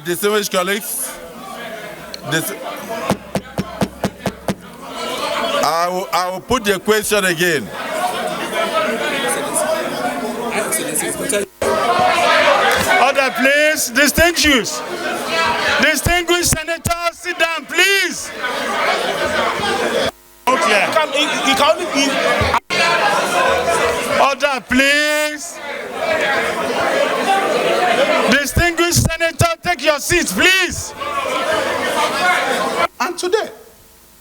Distinguished colleagues, I will put the question again. Order, please. Distinguished senators, sit down, please. Okay. He can only be. Order, please. Distinguished senator, take your seats, please. And today,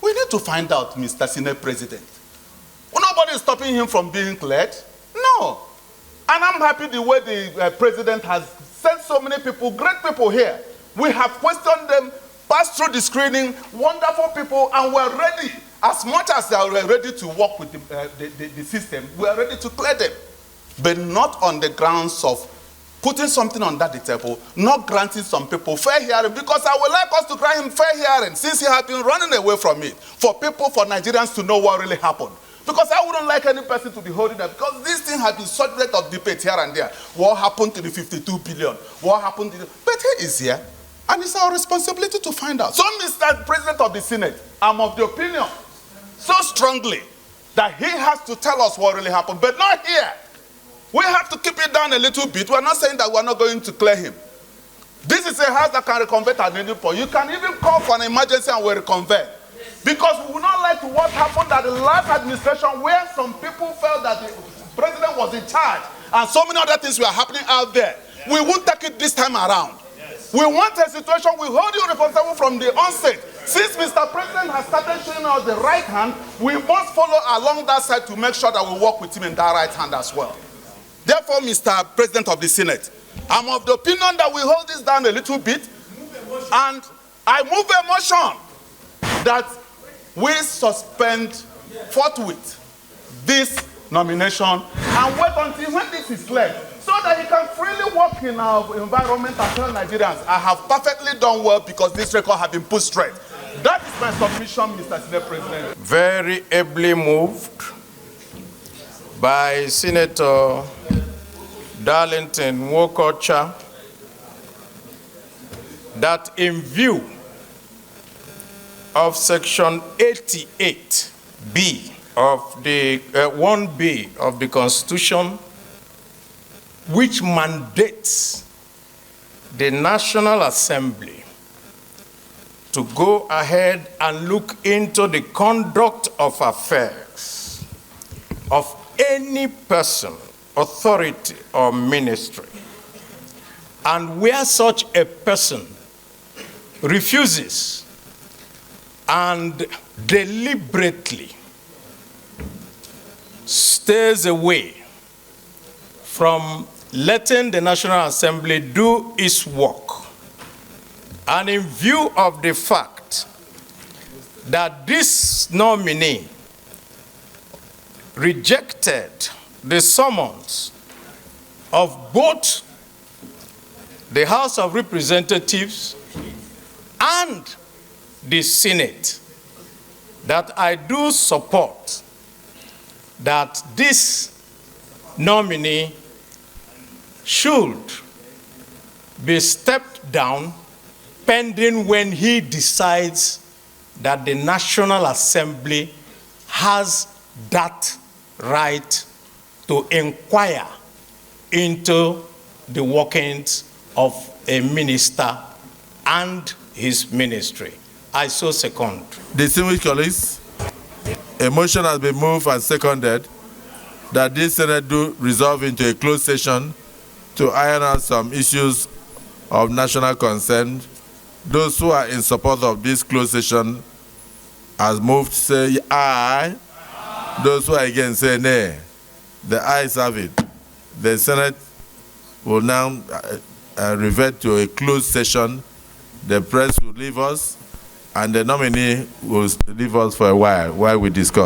we need to find out, Mr. Senate President. Well, nobody is stopping him from being cleared. No. And I'm happy the way the president has sent so many people, great people here. We have questioned them, passed through the screening, wonderful people, and we're ready. As much as they are ready to work with the system, we are ready to clear them. But not on the grounds of putting something on that table, not granting some people fair hearing, because I would like us to grant him fair hearing since he has been running away from it, for Nigerians to know what really happened. Because I wouldn't like any person to be holding that, because this thing has been subject of debate here and there. What happened to the 52 billion? What happened to the... But he is here, and it's our responsibility to find out. So, Mr. President of the Senate, I'm of the opinion so strongly that he has to tell us what really happened, but not here. We have to keep it down a little bit. We're not saying that we're not going to clear him. This is a house that can reconvert at any point. You can even call for an emergency and we'll reconvert. Because we would not like to what happened at the last administration, where some people felt that the president was in charge and so many other things were happening out there. Yes. We won't take it this time around. Yes. We want a situation, we hold you responsible from the onset. Since Mr. President has started showing us the right hand, we must follow along that side to make sure that we work with him in that right hand as well. Therefore, Mr. President of the Senate, I'm of the opinion that we hold this down a little bit, and I move a motion that we suspend forthwith this nomination and wait until when this is cleared, so that he can freely work in our environment and tell Nigerians, I have perfectly done well because this record has been put straight. That is my submission, Mr. Senate President. Very ably moved by Senator Darlington Wokocha, that in view of Section 88B of the 1B of the Constitution, which mandates the National Assembly to go ahead and look into the conduct of affairs of any person, authority, or ministry, and where such a person refuses and deliberately stays away from letting the National Assembly do its work, and in view of the fact that this nominee rejected the summons of both the House of Representatives and the Senate, that I do support that this nominee should be stepped down pending when he decides that the National Assembly has that right to inquire into the workings of a minister and his ministry. I so second. Distinguished colleagues, a motion has been moved and seconded that this Senate do resolve into a closed session to iron out some issues of national concern. Those who are in support of this closed session as moved say aye. Those who are against say nay. The ayes have it. The Senate will now revert to a closed session. The press will leave us, and the nominee will leave us for a while we discuss.